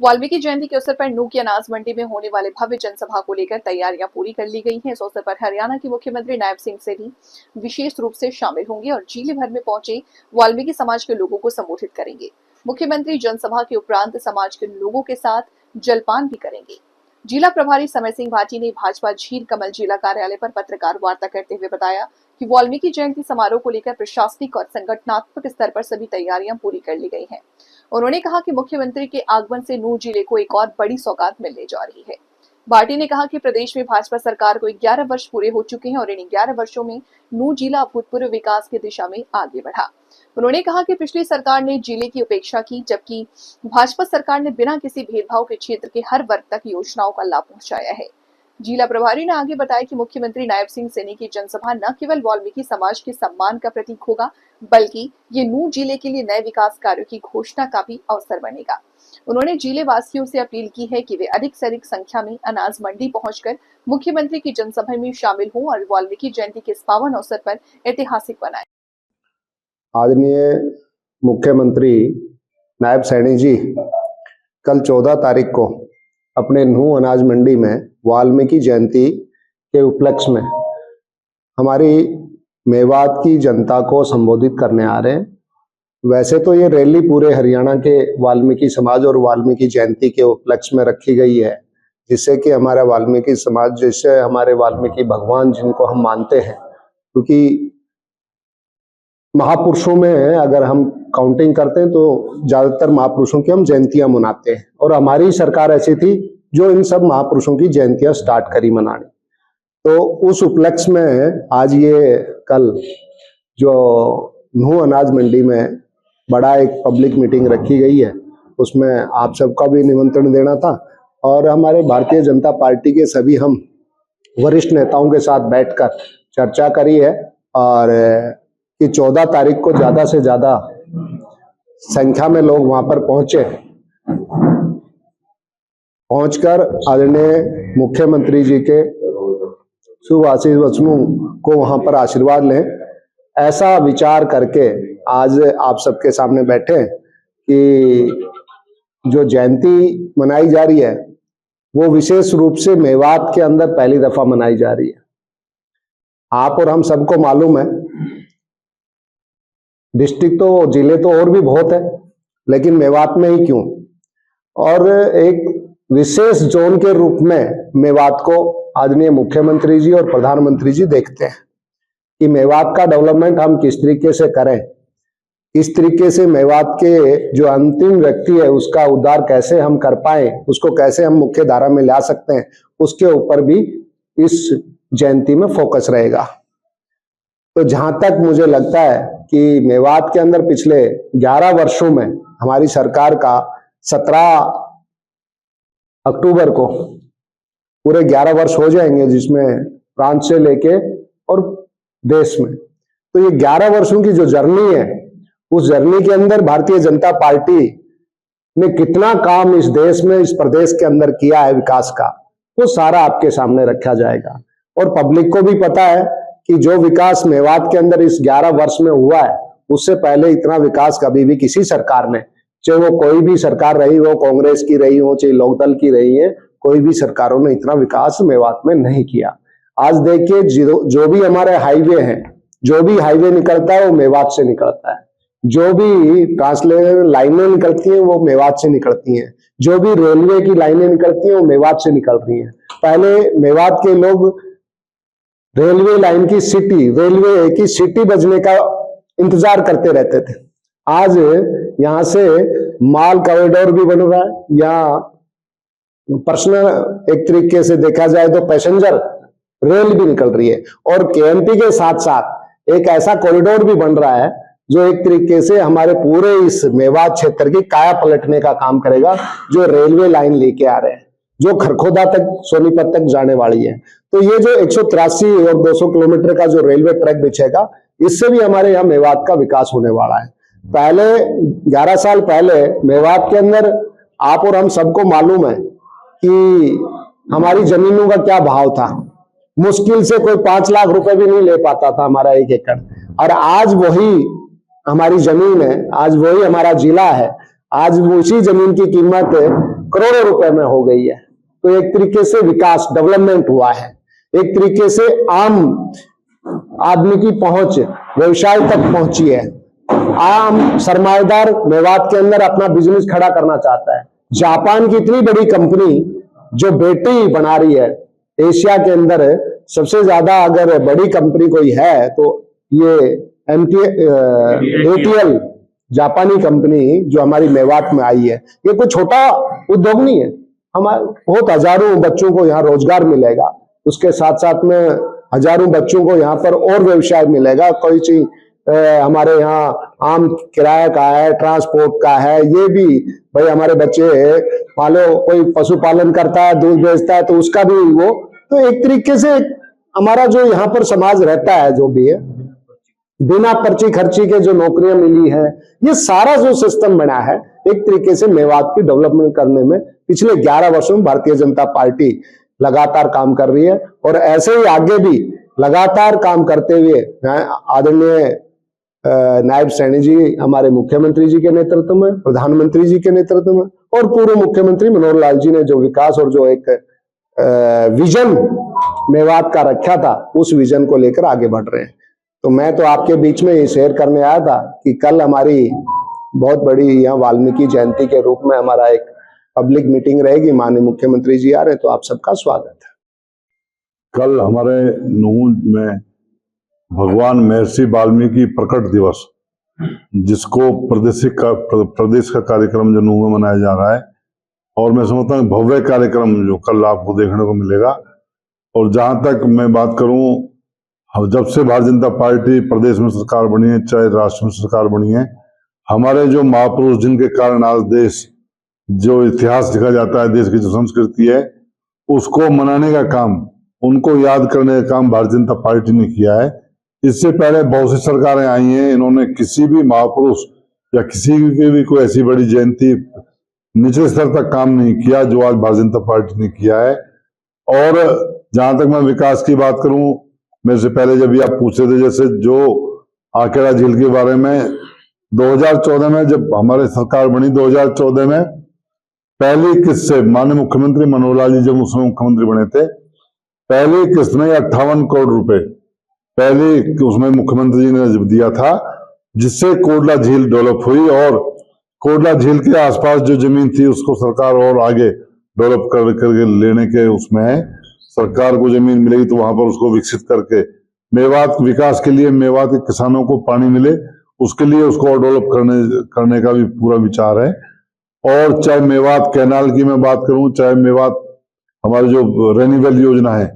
वाल्मीकि जयंती के अवसर पर नूह की अनाज मंडी में होने वाले भव्य जनसभा को लेकर तैयारियां पूरी कर ली गई हैं। इस अवसर पर हरियाणा के मुख्यमंत्री नायब सिंह सैनी विशेष रूप से शामिल होंगे और जिले भर में पहुंचे वाल्मीकि समाज के लोगों को संबोधित करेंगे। मुख्यमंत्री जनसभा के उपरांत समाज के लोगों के साथ जलपान भी करेंगे। जिला प्रभारी समय सिंह भाटी ने भाजपा झील कमल जिला कार्यालय पर पत्रकार वार्ता करते हुए बताया कि वाल्मीकि जयंती समारोह को लेकर प्रशासनिक और संगठनात्मक स्तर पर सभी तैयारियां पूरी कर ली गई हैं। उन्होंने कहा कि मुख्यमंत्री के आगमन से नूह जिले को एक और बड़ी सौगात मिलने जा रही है। भाटी ने कहा कि प्रदेश में भाजपा सरकार को 11 वर्ष पूरे हो चुके हैं और इन 11 वर्षों में नूह जिला अभूतपूर्व विकास की दिशा में आगे बढ़ा। उन्होंने कहा कि पिछली सरकार ने जिले की उपेक्षा की, जबकि भाजपा सरकार ने बिना किसी भेदभाव के क्षेत्र के हर वर्ग तक योजनाओं का लाभ पहुंचाया है। जिला प्रभारी ने आगे बताया कि मुख्यमंत्री नायब सिंह सैनी की जनसभा न केवल वाल्मीकि समाज के सम्मान का प्रतीक होगा, बल्कि ये नूह जिले के लिए नए विकास कार्यों की घोषणा का भी अवसर बनेगा। उन्होंने जिले वासियों से अपील की है कि वे अधिक से अधिक संख्या में अनाज मंडी पहुंचकर मुख्यमंत्री की जनसभा में शामिल हों और वाल्मीकि जयंती के इस पावन अवसर पर ऐतिहासिक बनाएं। आदरणीय मुख्यमंत्री नायब सैनी जी कल 14 तारीख को अपने नूह अनाज मंडी में वाल्मीकि जयंती के उपलक्ष्य में हमारी मेवात की जनता को संबोधित करने आ रहे हैं। वैसे तो ये रैली पूरे हरियाणा के वाल्मीकि समाज और वाल्मीकि जयंती के उपलक्ष्य में रखी गई है, जिससे कि हमारा वाल्मीकि समाज, जैसे हमारे वाल्मीकि भगवान जिनको हम मानते हैं, क्योंकि महापुरुषों में अगर हम काउंटिंग करते हैं तो ज्यादातर महापुरुषों की हम जयंतियां मनाते हैं और हमारी सरकार ऐसी थी जो इन सब महापुरुषों की जयंतियां स्टार्ट करी मनानी। तो उस उपलक्ष्य में आज ये कल जो नूह अनाज मंडी में बड़ा एक पब्लिक मीटिंग रखी गई है, उसमें आप सबका भी निमंत्रण देना था और हमारे भारतीय जनता पार्टी के सभी हम वरिष्ठ नेताओं के साथ बैठकर चर्चा करी है और कि 14 तारीख को ज्यादा से ज्यादा संख्या में लोग वहां पर पहुंचकर आदरणीय मुख्यमंत्री जी के शुभ आशीष वचनों को वहां पर आशीर्वाद लें। ऐसा विचार करके आज आप सबके सामने बैठे कि जो जयंती मनाई जा रही है वो विशेष रूप से मेवात के अंदर पहली दफा मनाई जा रही है। आप और हम सबको मालूम है, डिस्ट्रिक्ट तो जिले तो और भी बहुत है, लेकिन मेवात में ही क्यों, और एक विशेष जोन के रूप में मेवात को आदरणीय मुख्यमंत्री जी और प्रधानमंत्री जी देखते हैं कि मेवात का डेवलपमेंट हम किस तरीके से करें, इस तरीके से मेवात के जो अंतिम व्यक्ति है उसका उद्धार कैसे हम कर पाए, उसको कैसे हम मुख्य धारा में ला सकते हैं, उसके ऊपर भी इस जयंती में फोकस रहेगा। तो जहां तक मुझे लगता है कि मेवात के अंदर पिछले 11 वर्षों में हमारी सरकार का 17 अक्टूबर को पूरे 11 वर्ष हो जाएंगे, जिसमें प्रांत से लेके और देश में। तो ये 11 वर्षों की जो जर्नी है, उस जर्नी के अंदर भारतीय जनता पार्टी ने कितना काम इस देश में, इस प्रदेश के अंदर किया है विकास का, वो सारा आपके सामने रखा जाएगा। और पब्लिक को भी पता है कि जो विकास मेवात के अंदर इस 11 वर्ष में हुआ है, उससे पहले इतना विकास कभी भी किसी सरकार ने, चाहे वो कोई भी सरकार रही हो, कांग्रेस की रही हो, चाहे लोकदल की रही है, कोई भी सरकारों ने इतना विकास मेवात में नहीं किया। आज देखिए जो भी हमारे हाईवे हैं, जो भी हाईवे निकलता है वो मेवात से निकलता है, जो भी ट्रांसलेटर लाइनें निकलती हैं वो मेवात से निकलती हैं, जो भी रेलवे की लाइनें निकलती हैं वो मेवात से निकल रही हैं। पहले मेवात के लोग रेलवे लाइन की सिटी, रेलवे की सिटी बजने का इंतजार करते रहते थे। आज यहां से माल कॉरिडोर भी बन रहा है, या पर्सनल एक तरीके से देखा जाए तो पैसेंजर रेल भी निकल रही है, और केएमपी के साथ साथ एक ऐसा कॉरिडोर भी बन रहा है जो एक तरीके से हमारे पूरे इस मेवात क्षेत्र की काया पलटने का काम करेगा, जो रेलवे लाइन लेके आ रहे हैं, जो खरखोदा तक, सोनीपत तक जाने वाली है। तो ये जो 183 और 200 किलोमीटर का जो रेलवे ट्रैक बिछेगा, इससे भी हमारे यहाँ मेवात का विकास होने वाला है। पहले 11 साल पहले मेवात के अंदर आप और हम सबको मालूम है कि हमारी जमीनों का क्या भाव था। मुश्किल से कोई 5 लाख रुपए भी नहीं ले पाता था हमारा 1 एकड़, और आज वही हमारी जमीन है, आज वही हमारा जिला है, आज वो उसी जमीन की कीमत करोड़ों रुपए में हो गई है। तो एक तरीके से विकास, डेवलपमेंट हुआ है। एक तरीके से आम आदमी की पहुंच व्यवसाय तक पहुंची है। आम सरमाएदार मेवात के अंदर अपना बिजनेस खड़ा करना चाहता है। जापान की इतनी बड़ी कंपनी जो बैटरी बना रही है, एशिया के अंदर सबसे ज्यादा अगर बड़ी कंपनी कोई है तो ये ATL जापानी कंपनी जो हमारी मेवात में आई है। ये कोई छोटा उद्योग नहीं है। हमारे बहुत हजारों बच्चों को यहाँ रोजगार मिलेगा, उसके साथ साथ में हजारों बच्चों को यहाँ पर और व्यवसाय मिलेगा। कोई चीज हमारे यहाँ आम किराया का है, ट्रांसपोर्ट का है, ये भी भाई हमारे बच्चे पालो, कोई पशुपालन करता है, दूध बेचता है, तो उसका भी वो, तो एक तरीके से हमारा जो यहाँ पर समाज रहता है, जो भी है बिना पर्ची खर्ची के जो नौकरियां मिली है, ये सारा जो सिस्टम बना है, एक तरीके से मेवात की डेवलपमेंट करने में पिछले 11 वर्षों में भारतीय जनता पार्टी लगातार काम कर रही है। और ऐसे ही आगे भी लगातार काम करते हुए आदरणीय नायब सैनी जी हमारे मुख्यमंत्री जी के नेतृत्व में, प्रधानमंत्री जी के नेतृत्व में और पूर्व मुख्यमंत्री मनोहर लाल जी ने जो विकास और जो एक विजन मेवात का रखा था, उस विजन को लेकर आगे बढ़ रहे हैं। तो मैं तो आपके बीच में ये शेयर करने आया था कि कल हमारी बहुत बड़ी यहाँ वाल्मीकि जयंती के रूप में हमारा एक पब्लिक मीटिंग रहेगी। माननीय मुख्यमंत्री जी आ रहे हैं, तो आप सबका स्वागत है। कल हमारे नूंह में भगवान महर्षि वाल्मीकि प्रकट दिवस, जिसको प्रदेश का कार्यक्रम जो नूंह में मनाया जा रहा है, और मैं समझता हूँ भव्य कार्यक्रम जो कल आपको देखने को मिलेगा। और जहां तक मैं बात करूं, जब से भारतीय जनता पार्टी प्रदेश में सरकार बनी है, चाहे राष्ट्र में सरकार बनी है, हमारे जो महापुरुष जिनके कारण आज देश, जो इतिहास लिखा जाता है, देश की जो संस्कृति है, उसको मनाने का काम, उनको याद करने का काम भारतीय जनता पार्टी ने किया है। इससे पहले बहुत सी सरकारें आई हैं, इन्होंने किसी भी महापुरुष या किसी की भी कोई ऐसी बड़ी जयंती निचले स्तर तक काम नहीं किया जो आज भारतीय जनता पार्टी ने किया है। और जहां तक मैं विकास की बात करूं, मेरे से पहले जब भी आप पूछ रहे थे, जैसे जो आखेड़ा झील के बारे में 2014 में जब हमारे सरकार बनी, 2014 में पहली किस्त से माननीय मुख्यमंत्री मनोहर लाल जी जब उसमें मुख्यमंत्री बने थे, पहली किस्त में 58 करोड़ रुपए पहले उसमें मुख्यमंत्री जी ने दिया था, जिससे कोटला झील डेवलप हुई। और कोटला झील के आसपास जो जमीन थी उसको सरकार और आगे डेवलप करके लेने के उसमें है। सरकार को जमीन मिलेगी तो वहां पर उसको विकसित करके मेवात विकास के लिए, मेवात के किसानों को पानी मिले, उसके लिए उसको और डेवलप करने का भी पूरा विचार है। और चाहे मेवात कैनाल की मैं बात करूं, चाहे मेवात हमारी जो रेन्यूएबल योजना है,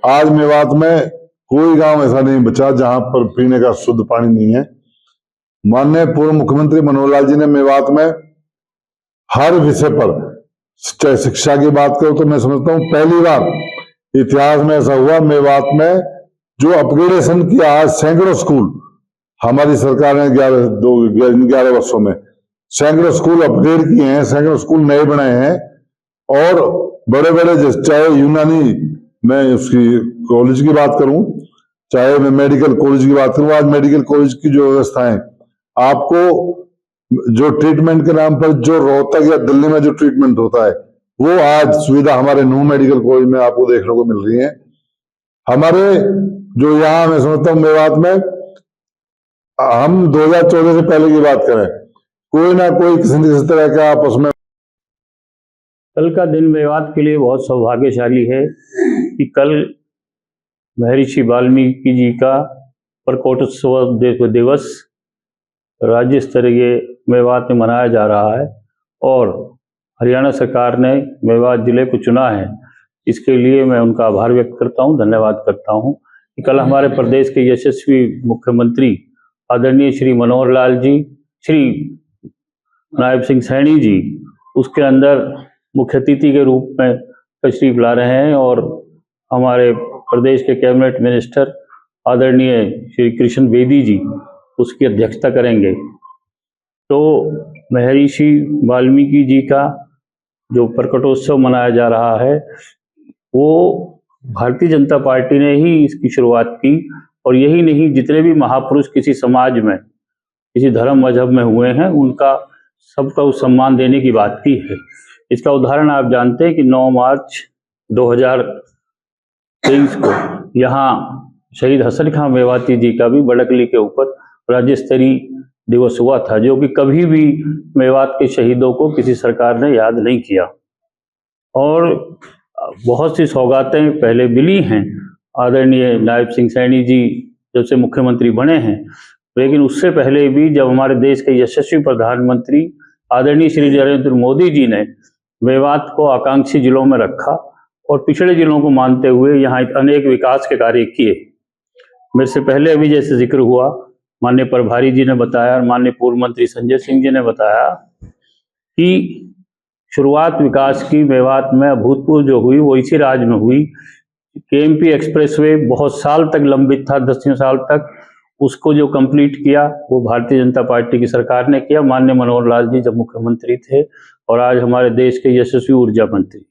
आज मेवात में कोई गांव ऐसा नहीं बचा जहां पर पीने का शुद्ध पानी नहीं है। माननीय पूर्व मुख्यमंत्री मनोहर लाल जी ने मेवात में हर विषय पर, चाहे शिक्षा की बात करो, तो मैं समझता हूं पहली बार इतिहास में ऐसा हुआ, मेवात में जो अपग्रेडेशन किया, आज सैकड़ों स्कूल हमारी सरकार ने 11 वर्षों में सैकड़ों स्कूल अपग्रेड किए हैं, सैकड़ों स्कूल नए बनाए हैं। और बड़े बड़े, चाहे यूनानी मैं उसकी कॉलेज की बात करूं, चाहे मैं मेडिकल कॉलेज की बात करूं, आज मेडिकल कॉलेज की जो व्यवस्था है, आपको जो ट्रीटमेंट के नाम पर जो रोहतक या दिल्ली में जो ट्रीटमेंट होता है, वो आज सुविधा हमारे नूंह मेडिकल कॉलेज में आपको देखने को मिल रही है। हमारे जो यहाँ मैं समझता हूँ मेवात में, हम 2014 से पहले की बात करें, कोई ना कोई किसी न किसी तरह का आपस में। कल का दिन मेवात के लिए बहुत सौभाग्यशाली है कि कल महर्षि वाल्मीकि जी का प्रकोटोत्सव दिवस राज्य स्तरीय मेवात में मनाया जा रहा है। और हरियाणा सरकार ने मेवात जिले को चुना है, इसके लिए मैं उनका आभार व्यक्त करता हूं, धन्यवाद करता हूं कि कल हमारे प्रदेश के यशस्वी मुख्यमंत्री आदरणीय श्री मनोहर लाल जी, श्री नायब सिंह सैनी जी उसके अंदर मुख्य अतिथि के रूप में तशरीफ ला रहे हैं। और हमारे प्रदेश के कैबिनेट मिनिस्टर आदरणीय श्री कृष्ण बेदी जी उसकी अध्यक्षता करेंगे। तो महर्षि वाल्मीकि जी का जो प्रकटोत्सव मनाया जा रहा है, वो भारतीय जनता पार्टी ने ही इसकी शुरुआत की। और यही नहीं, जितने भी महापुरुष किसी समाज में, किसी धर्म मजहब में हुए हैं, उनका सबका सम्मान देने की बात की है। इसका उदाहरण आप जानते हैं कि 9 मार्च 2023 को यहाँ शहीद हसन खां मेवाती जी का भी बड़कली के ऊपर राज्य स्तरीय दिवस हुआ था, जो कि कभी भी मेवात के शहीदों को किसी सरकार ने याद नहीं किया। और बहुत सी सौगातें पहले मिली हैं आदरणीय नायब सिंह सैनी जी जब से मुख्यमंत्री बने हैं, लेकिन उससे पहले भी जब हमारे देश के यशस्वी प्रधानमंत्री आदरणीय श्री नरेंद्र मोदी जी ने मेवात को आकांक्षी जिलों में रखा और पिछड़े जिलों को मानते हुए यहाँ अनेक विकास के कार्य किए। मेरे से पहले अभी जैसे जिक्र हुआ, माननीय प्रभारी जी ने बताया और माननीय पूर्व मंत्री संजय सिंह जी ने बताया कि शुरुआत विकास की मेवात में अभूतपूर्व जो हुई वो इसी राज्य में हुई। केएमपी एक्सप्रेसवे बहुत साल तक लंबित था, 10 साल तक, उसको जो कंप्लीट किया वो भारतीय जनता पार्टी की सरकार ने किया, माननीय मनोहर लाल जी जब मुख्यमंत्री थे, और आज हमारे देश के यशस्वी ऊर्जा मंत्री।